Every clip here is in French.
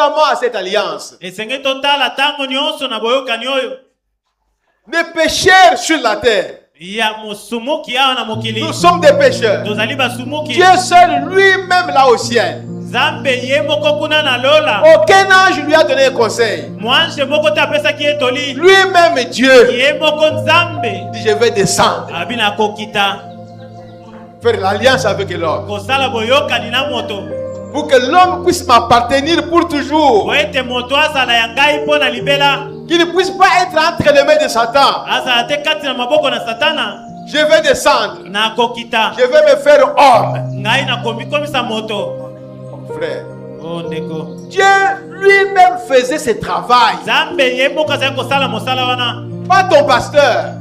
constamment à cette alliance. Des pécheurs sur la terre. Nous sommes des pécheurs. Dieu seul lui-même là au ciel. Aucun ange lui a donné un conseil. Lui-même Dieu dit je vais descendre, faire l'alliance avec l'homme, pour que l'homme puisse m'appartenir pour toujours, qu'il ne puisse pas être entre les mains de Satan. Je vais descendre, je vais me faire homme. Frère, Dieu lui-même faisait ce travail. Pas ton pasteur,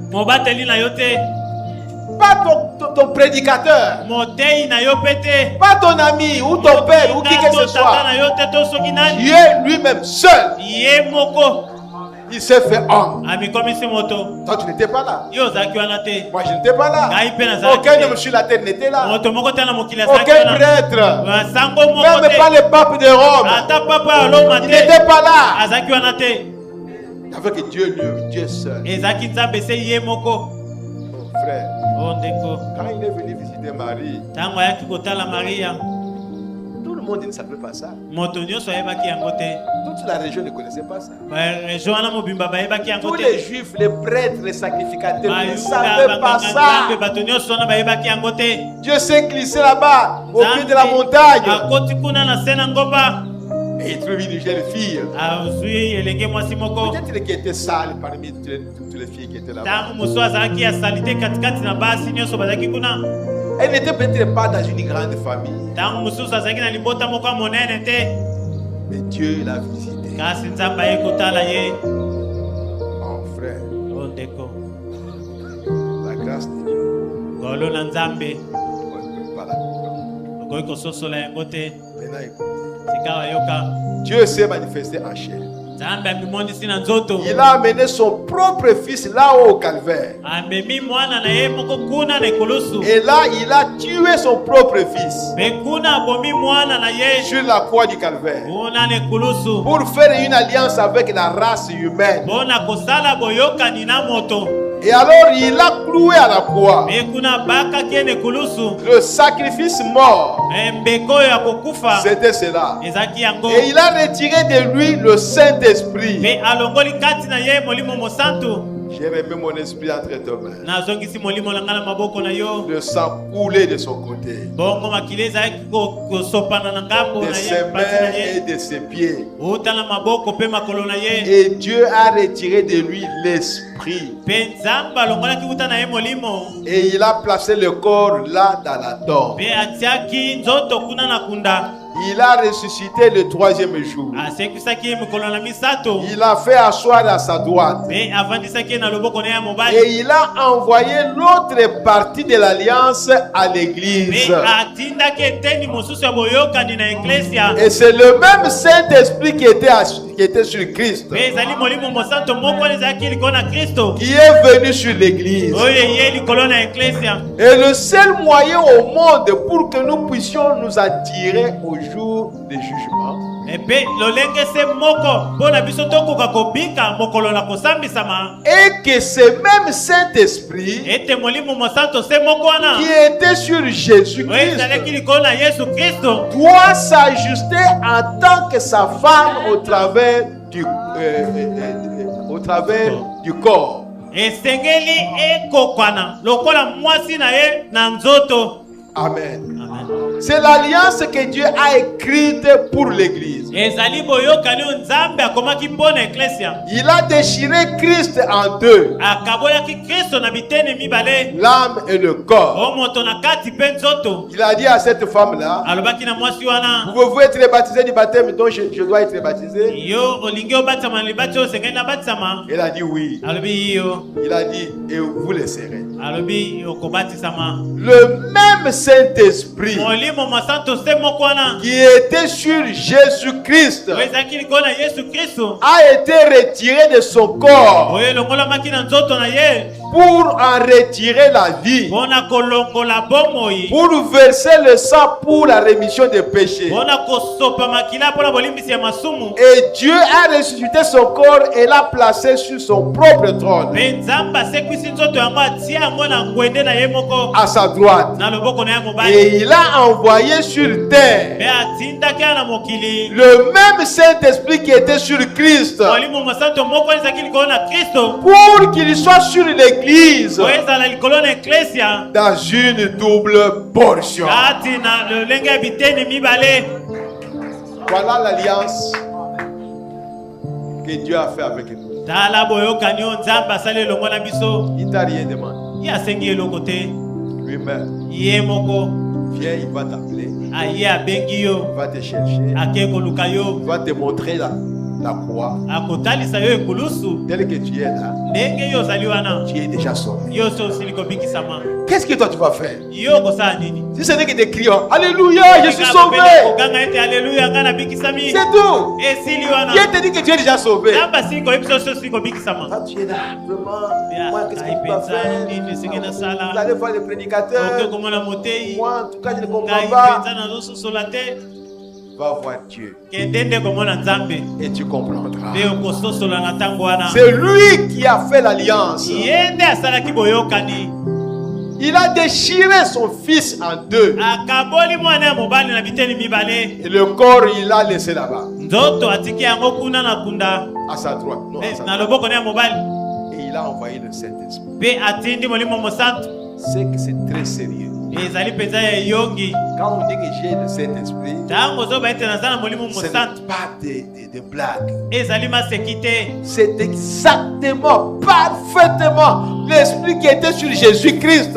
pas ton prédicateur, pas ton ami ou ton père ou qui que ce soit. Dieu lui-même seul, il s'est fait homme. Toi tu n'étais pas là. Moi je n'étais pas là. Aucun homme sur la terre n'était là. Aucun prêtre, même pas le pape de Rome, il n'était pas là. Avec Dieu seul. Mon frère, quand il est venu visiter Marie, tout le monde ne savait pas ça. Toute la région ne connaissait pas ça. Tous les juifs, les prêtres, les sacrificateurs ne savaient pas ça. Dieu s'est glissé là-bas, au pied de la montagne. Et il trouve une jeune fille. Peut-être qu'elle était sale parmi toutes les filles qui étaient là-bas. Elle n'était peut-être pas dans une grande famille. Mais Dieu l'a visité. Mon frère, la grâce de Dieu, on ne peut pas la comprendre. Maintenant, écoutez. Dieu s'est manifesté en chair. Il a amené son propre fils là-haut au calvaire. Et là, il a tué son propre fils sur la croix du calvaire pour faire une alliance avec la race humaine. Et alors il a cloué à la croix. Le sacrifice mort, c'était cela. Et il a retiré de lui le Saint-Esprit. J'ai remis mon esprit entre tes mains. Le sang coulait de son côté, de ses mains et de ses pieds. Et Dieu a retiré de lui l'esprit. Et il a placé le corps là dans la tombe. Il a ressuscité le troisième jour. Il a fait asseoir à sa droite. Et il a envoyé l'autre partie de l'alliance à l'église. Et c'est le même Saint-Esprit qui était sur Christ, qui est venu sur l'église. Et le seul moyen au monde pour que nous puissions nous attirer au jour du jugement et que ce même Saint-Esprit qui était sur Jésus-Christ doit s'ajuster en tant que sa femme au travers du corps. Amen. C'est l'alliance que Dieu a écrite pour l'église. Il a déchiré Christ en deux, l'âme et le corps. Il a dit à cette femme-là, pouvez-vous être baptisé du baptême dont je dois être baptisé? Elle a dit oui. Il a dit et vous le serez. Le même Saint-Esprit qui était sur Jésus-Christ a été retiré de son corps pour en retirer la vie, pour verser le sang pour la rémission des péchés. Et Dieu a ressuscité son corps et l'a placé sur son propre trône, à sa droite. Et il a envoyé sur terre le même Saint-Esprit qui était sur Christ, pour qu'il soit sur l'Église dans une double portion. Voilà l'alliance que Dieu a fait avec nous. Il t'a rien demandé. Lui-même. Viens, il va t'appeler. Il va te chercher. Il va te montrer la croix. Tel que tu es là, tu es déjà sauvé. Qu'est-ce que toi tu vas faire? Si ce n'est que des cris, Alléluia, je suis sauvé. C'est tout. Dieu te dit que tu es déjà sauvé. Ah, tu es là, vraiment. Moi, qu'est-ce que tu vas faire? Vous allez voir les prédicateurs. Moi, en tout cas, je ne comprends pas. Va voir Dieu et tu comprendras. C'est lui qui a fait l'alliance. Il a déchiré son fils en deux. Et le corps, il l'a laissé là-bas, à sa droite. Non, à sa droite. Et il a envoyé le Saint-Esprit. C'est que c'est très sérieux. Quand on dit que j'ai le Saint-Esprit, ce n'est pas des blagues. C'est exactement, parfaitement l'Esprit qui était sur Jésus-Christ.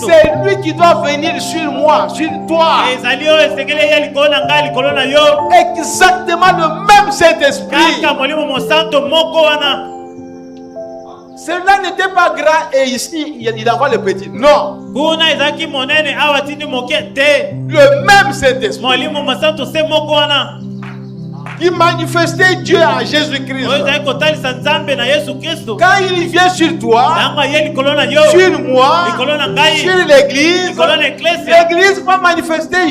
C'est lui qui doit venir sur moi, sur toi. Exactement le même Saint-Esprit. Cela n'était pas grand et ici il envoie le petit. Non. Le même Saint-Esprit qui manifestait Dieu en Jésus-Christ. Quand il vient sur toi, sur moi, sur l'Église, l'Église va manifester